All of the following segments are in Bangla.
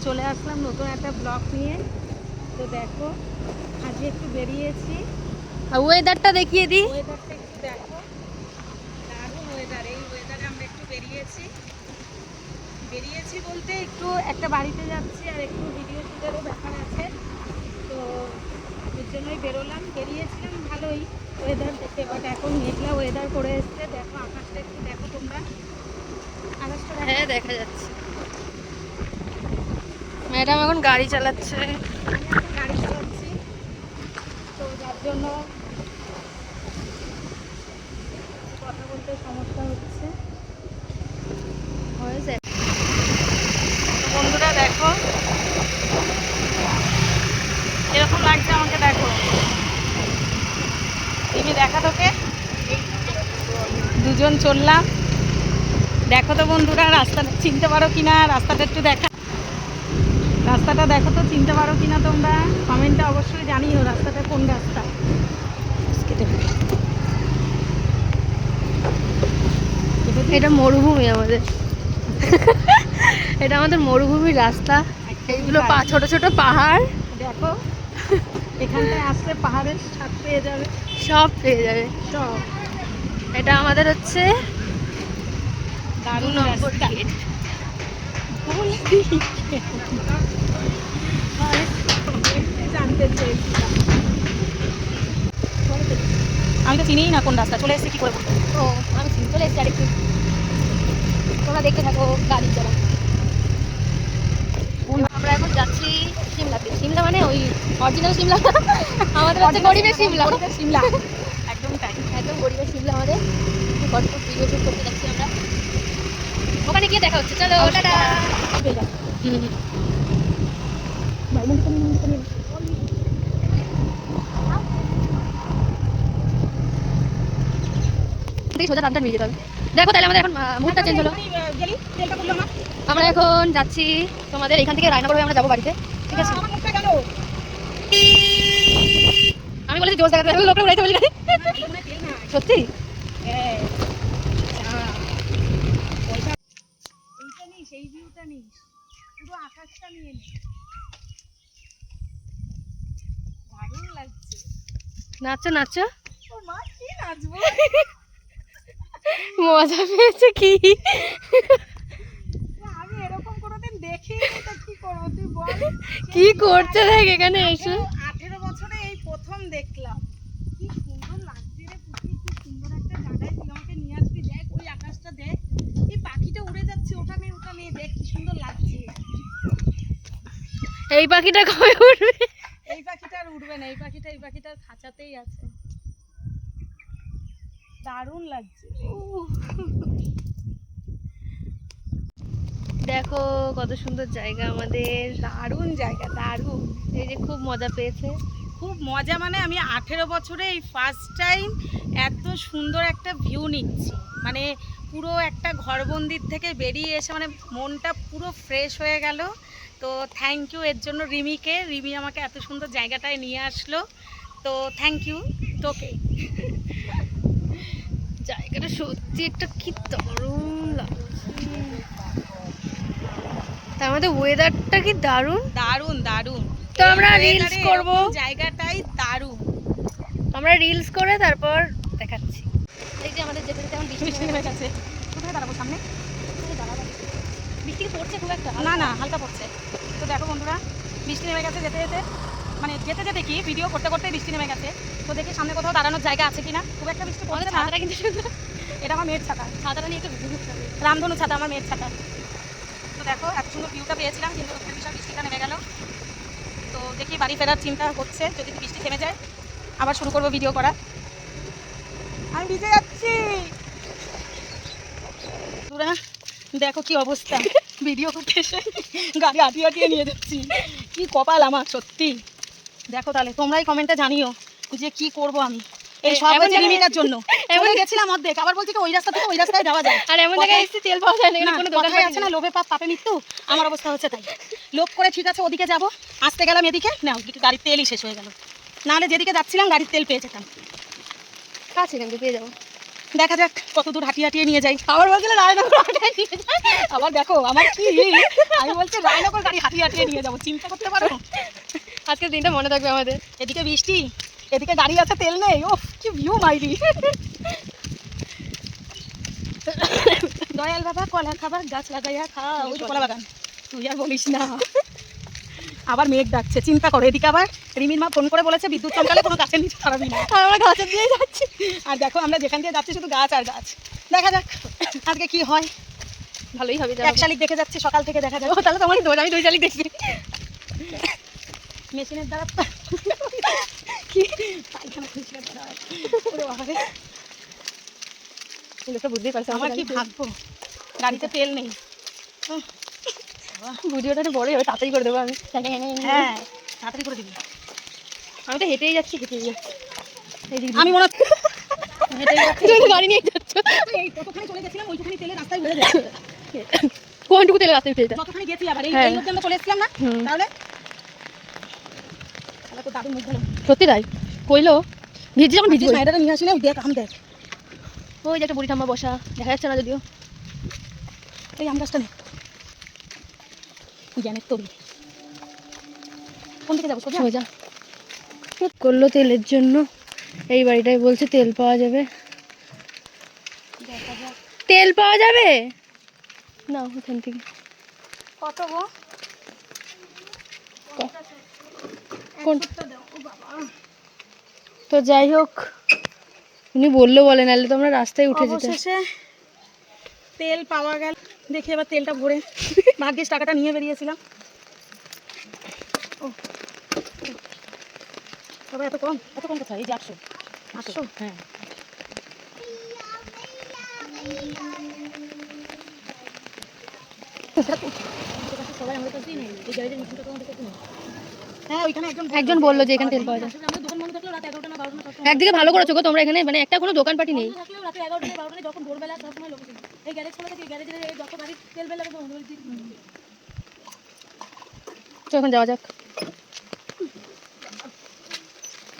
চলে আসলাম নতুন একটা ব্লগ নিয়ে। তো দেখো আজকে একটু বেরিয়েছি, আর ওয়েদারটা দেখিয়ে দিই। ওয়েদারটা একটু দেখো, দারুণ ওয়েদার। এই ওয়েদারে আমরা একটু বেরিয়েছি বলতে একটু একটা বাড়িতে যাচ্ছি আর একটু ভিডিও শুটেরও ব্যাপার আছে। তো এর জন্যই বেরিয়েছিলাম ভালোই ওয়েদার দেখতে, বাট এখন মেঘলা ওয়েদার করে এসছে। দেখো আকাশটা একটু দেখো তোমরা, আকাশটা হ্যাঁ দেখা যাচ্ছে। ম্যাডাম এখন গাড়ি চালাচ্ছে। আমি এখন গাড়ি চালাচ্ছি, তো যার জন্য কথা বলতে সমস্যা হচ্ছে। হয়েছে। তো বন্ধুরা দেখো এরকম লাগছে আমাকে, দেখো তুমি দেখা তোকে দুজন চললাম। দেখো তো বন্ধুরা রাস্তাটা চিনতে পারো কিনা, রাস্তাটা একটু দেখা, রাস্তাটা দেখো তো চিনতে পারো কিনা তোমরা, কমেন্টে অবশ্যই জানিও রাস্তাটা কোন রাস্তা। এটা মরুভূমি আমাদের। এটা আমাদের মরুভূমির রাস্তা। এইগুলো ছোট ছোট পাহাড়। দেখো এখানটায় আসলে পাহাড়ের স্বাদ পেয়ে যাবে, সব পেয়ে যাবে সব। এটা আমাদের হচ্ছে দারুণ 2 নম্বর রাস্তা। গেট। জানতে চেয়েছি, আমি তো চিনিই না কোন রাস্তা, চলে এসেছি কি করে বলবো। ও আমি চলে এসেছি আরেকটু। তোমরা দেখতে থাকো গাড়ি চলা। আমরা এখন যাচ্ছি সিমলাতে। সিমলা মানে ওই অরিজিনাল সিমলা, আমাদের হচ্ছে গরিবের সিমলা। সিমলা একদমই তাই, একদম গরিবের সিমলা আমাদের। ফটো ভিডিও শুট করতে যাচ্ছি আমরা। ওখানে গিয়ে দেখা হচ্ছে, চলো টাটা। সোজা টানটা নিয়ে যেতে হবে। দেখো তাহলে আমাদের এখন মুডটা চেঞ্জ হলো। আমরা এখন যাচ্ছি তোমাদের এখান থেকে রায়নগর হয়ে আমরা যাবো বাড়িতে, ঠিক আছে? আমি বলেছি জোর জায়গাতে লোকটা উড়াইতে বলি না। সত্যি সেই ভিউটা নেই, পুরো আকাশটা নিয়ে নে, দারুণ লাগছে। নাচো নাচো, ও মা কি নাচবো, মজা পেয়েছে কি? আমি এরকম কোনোদিন দেখিনি, তো কি করবো তুই বল। কি করছে দেখ এখানে এসে। 18 বছরে এই প্রথম দেখলাম। কি সুন্দর লাগছে রে পুচি, কি সুন্দর একটা জায়গায় তুই আমাকে নিয়ে আসবি। দেখ ওই আকাশটা দেখ, এই পাখিটা উড়ে যাচ্ছে, ওটা নেই দেখ কি সুন্দর লাগছে। এই পাখিটা কবে উঠবে? এই পাখিটা আর উড়বে না, এই পাখিটার খাঁচাতেই আছে। দারুণ লাগছে। দেখো কত সুন্দর জায়গা আমাদের। দারুণ জায়গা, দারুণ। এই যে খুব মজা পেয়েছে। খুব মজা মানে আমি 18 বছরে এই ফার্স্ট টাইম এত সুন্দর একটা ভিউ নিচ্ছি। মানে পুরো একটা ঘরবন্দির থেকে বেরিয়ে এসে মানে মনটা পুরো ফ্রেশ হয়ে গেল। তো থ্যাংক ইউ এর জন্য রিমি আমাকে এত সুন্দর জায়গাটায় নিয়ে আসলো। তো থ্যাংক ইউ তোকে। জায়গাটা সত্যি একটা কি দারুণ লাগছে। তার মধ্যে ওয়েদারটা কি দারুণ। দারুণ দারুণ। তো আমরা রিলস করব, জায়গাটাই দারুণ। আমরা রিলস করে তারপর দেখাচ্ছি। এই যে আমাদের যেতে যেতে এখন বৃষ্টি নেমে গেছে, কোথায় দাঁড়াবো সামনে? বৃষ্টি পড়ছে খুব একটা না না হালকা পড়ছে। তো দেখো বন্ধুরা বৃষ্টি নেমে গেছে, যেতে যেতে মানে যেতে যেতে কি ভিডিও করতে করতে বৃষ্টি নেমে গেছে। তো দেখি সামনে কোথাও দাঁড়ানোর জায়গা আছে কিনা। খুব একটা বৃষ্টি পড়ছে না। ছাতাটা কিন্তু সুন্দর। এটা আমার মেয়ের ছাতা, ছাতাটা নিয়ে একটু ভিডিও করতে হবে। রামধনু ছাতা, আমার মেয়ের ছাতা। তো দেখো এত সুন্দর ভিউটা পেয়েছিলাম, কিন্তু একটা বিশাল বৃষ্টিটা নেমে গেল। তো দেখি বাড়ি ফেরার চিন্তা হচ্ছে, যদি বৃষ্টি থেমে যায় আবার শুরু করবো ভিডিও করা। আমি ভিজে যাচ্ছি। দেখো কি অবস্থা, ভিডিও করতে এসে গাড়ি আটিয়ে নিয়ে যাচ্ছি। কি কপাল আমার সত্যি। দেখো তাহলে তোমরাই কমেন্টে জানিও যে কি করব আমি। এই সব হচ্ছে রিমিকার জন্য। এমন গেছিলাম অর্ধেক, আবার বলছি ওই রাস্তা থেকে ওই রাস্তায় যাওয়া যায়। আর এমন জায়গায় এসে তেল পাওয়া যায় না, কোনো দোকান আছে না, লোভে পাপ পাপে মৃত্যু। আমার অবস্থা হচ্ছে তাই। লোভ করে ঠিক আছে ওদিকে যাব, আসতে গেলাম এদিকে, না গাড়ির তেলই শেষ হয়ে গেল। নাহলে যেদিকে যাচ্ছিলাম গাড়ির তেল পেয়ে যেতাম। কাছে কিন্তু পেয়ে যাবো। দেখা যাক কত দূর হাঁটিয়ে হাঁটিয়ে নিয়ে যাই। আবার বলছিল রায়নগর হাঁটিয়ে নিয়ে যাই, আবার দেখো আমার কি, আমি বলছি রায়নগর গাড়ি হাঁটিয়ে হাঁটিয়ে নিয়ে যাবো, চিন্তা করতে পারো। আজকের দিনটা মনে থাকবে আমাদের। এদিকে বৃষ্টি, এদিকে গাড়ি আছে, তেল নেই। ও কি ভিউ মাইরি। দয়াল বাবা কলা খাবার গাছ লাগাইয়া খা, ওই তো কলা বাগান। তুই আর বলিস না, আবার মেঘ ডাকছে, চিন্তা করো। এদিকে আবার রিমির মা ফোন করে বলেছে বিদ্যুৎ চমকালে কোনো গাছের নিচে ছাড়াবি না। আর আমরা গাছের দিয়েই যাচ্ছি, আর দেখো আমরা যেখান দিয়ে যাচ্ছি শুধু গাছ আর গাছ। দেখা যাক আজকে কি হয়। ভালোই হবে। এক শালিক দেখে যাচ্ছি সকাল থেকে, দেখা যাক। তাহলে তোমার দোষ, আমি 2 শালিক দেখছি। মেশিনের দ্বারা কি পায়খানা পরিষ্কার করা হয়। ওরে বাবা রে, লোকটা বুঝতেই পারছে আমার কি ভাগ্য, গাড়িতে তেল নেই। ভিডিওটা একটু বড়ই হবে, তাড়াতাড়ি করে দেবো আমি। হ্যাঁ তাড়াতাড়ি করে দিবি। আমি তো হেঁটেই যাচ্ছি, হেঁটেই যাচ্ছি। আমি মনে হচ্ছে হেঁটেই যাচ্ছি, গাড়ি নিয়ে যাচ্ছ। এই কতখানি চলে গেছিলাম, ওইখানে তেলে রাস্তায় উঠে যায়। কোনটুকু তেলে রাস্তায় উঠে যেতে? যতখানি গেছি আবার এই হ্যাঁ। এই অবধি আমরা চলে এসেছিলাম না, হুম। তাহলে তো দাদু মুখ ভালো সত্যি তাই কইলো, ভিজে যখন ভিজে। মায়েরা নিয়ে আসি না, দেখ আম দেখ। ওই যে একটা বুড়ি ঠাম্মা বসা, দেখা যাচ্ছে না যদিও। এই আম গাছটা নে, জ্ঞানের তরি। কোন দিকে যাবো? সোজা সোজা করলো তেলের জন্য। এই বাড়িটায় বলছে তেল পাওয়া যাবে, দেখা যাক তেল পাওয়া যাবে না ওখান থেকে। কত গো? কোন তো যাই হোক, উনি বললো বলে, নাহলে তোমরা রাস্তায় উঠে যেতে। অবশেষে তেল পাওয়া গেল। দেখি এবার তেলটা ভরে, ভাগ্যিস টাকাটা নিয়ে বেরিয়েছিলাম। ও তবে এত কম, এত কম কোথায়? এই যে 800। 800 হ্যাঁ। সবাই আমাদের কাছেই নেই, এই গ্যারেজের মিশনটা তো আমাদের কাছে নেই। হ্যাঁ ওইখানে একজন বললো যে এখানে তেল পাওয়া যায়। আমাদের দোকান বন্ধ থাকলেও রাত 11টা না 12টা না 1টা একদিকে ভালো করেছো গো তোমরা, এখানে মানে একটা কোনো দোকানপাটি নেই। থাকলেও রাতে 11টা না 12টা যখন ভোরবেলা সব সময় লোক ছিল। এই গ্যারেজ খোলা থাকে, গ্যারেজের যত গাড়ি তেল বেলা তখন বন্ধ করে দিই। তো এখন যাওয়া যাক।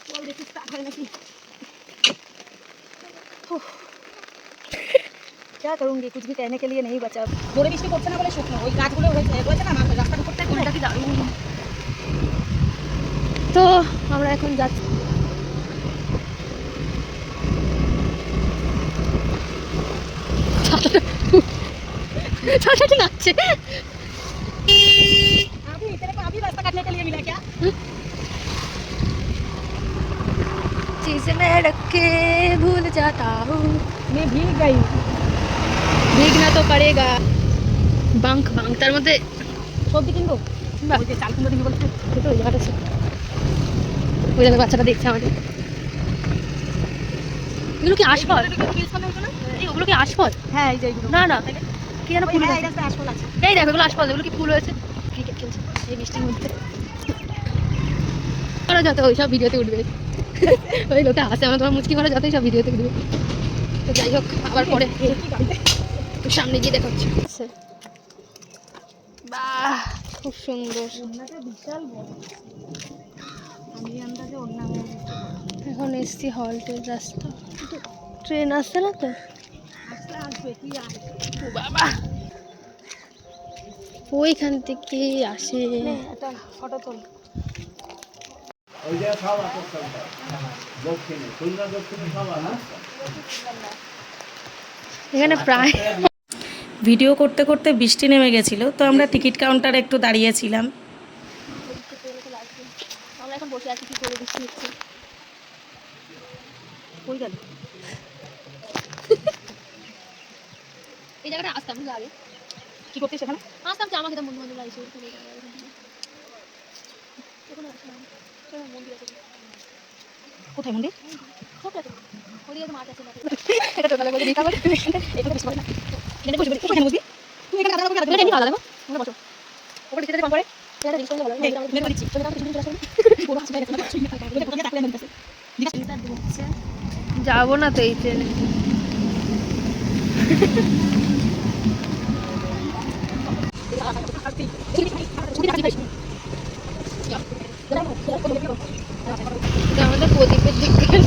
বল দেখি স্টার্ট হয় নাকি। क्या करूँगी, कुछ भी कहने के लिए नहीं बचा। জোরে বৃষ্টি পড়ছে না বলে শুকনো, ওই গাছগুলো হয়েছে না রাস্তার উপর থেকে, কোনটা কি দারুণ। তো আমরা এখন যাচ্ছি। ছাতাটা নাচছে। अभी तेरे को अभी रास्ता काटने के लिए मिला क्या? चीज़ मैं रख के भूल जाता हूँ, मैं भीग गई। भीगना तो पड़ेगा। বাঙ্ক বাঙ্ক তার মধ্যে সবজি কিনবো, বাহ। ওই যে চাল কিনবো দিবি বলছে। ছোট ওই জায়গাটা আছে। ওই জায়গায় বাচ্চাটা দেখছে আমাদের। এগুলো কি আশফল? এই ওগুলো কি আশফল? হ্যাঁ এই যে এইগুলো। না না, কি যেন ফুল হ্যাঁ এই হয়েছে। রাস্তায় আসফল আছে। এই দেখো এগুলো আশফল, এগুলো কি ফুল হয়েছে। ক্রিকেট খেলছে এই বৃষ্টির মধ্যে। ওরা যত ওই সব ভিডিওতে উঠবে, ওই লোকে আসে আমরা তোমার মুচকি মারা যতই সব ভিডিওতে উঠবে। তো যাই হোক, আবার পরে সামনে গিয়ে দেখা হচ্ছে। বাহ খুব সুন্দর। ওন্নাটা বিশাল বড়, আমি আন্দাজে ওন্না হয়ে গেছে। এখন এসছি হল্টের রাস্তা, ট্রেন আসছে না তো। আসলে আসবে কি আর, ও বাবা, ওইখান থেকে আসে। একটা ফটো তোল। ওই যে খাওয়া দক্ষিণে খুলনা দক্ষিণে খাওয়া না এখানে প্রায় ভিডিও করতে করতে বৃষ্টি নেমে গেছিলো, তো আমরা টিকিট কাউন্টারে একটু দাঁড়িয়েছিলাম। আমরা এখন বসে আছি, কি করে বৃষ্টি হচ্ছে। কই গেল? এই জায়গাটা আসতাম বুঝলে আগে, কি করতে সেখানে? আসতাম জামা খেতাম বন্ধু বান্ধব এসে মন্দির আছে। কোথায় মন্দির? ছোট আছে, ওদিকে তো মাঠ আছে। এটা টোটালে বলে দিতে হবে। এটা বেশি করে না। এখানে বসবি, কোথায় বসবি? তুই এখানে দাঁড়াবো, এটা এমনি ভালো লাগবে, আমরা বসো। ওপরে দিতে কম পড়ে। এটা জিনিস করলে ভালো এই লাগবে। মেরে দিচ্ছি। চলে যাও, কিছু চলে আসবে। পুরো হাসি বাইরে চলে আসবে। ওদের কোথায় তাকলে মেরে দিতেছে। জিজ্ঞাসা দিচ্ছে। যাবো না তো এই ট্রেনে। আমাদের প্রদীপের দিকে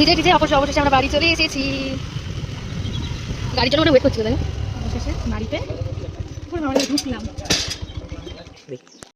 ভিজে টিজে অবশেষে আমরা বাড়ি চলে এসেছি। গাড়ির জন্য আমরা ওয়েট করছিল, তাই না? অবশেষে বাড়িতে ঢুকলাম।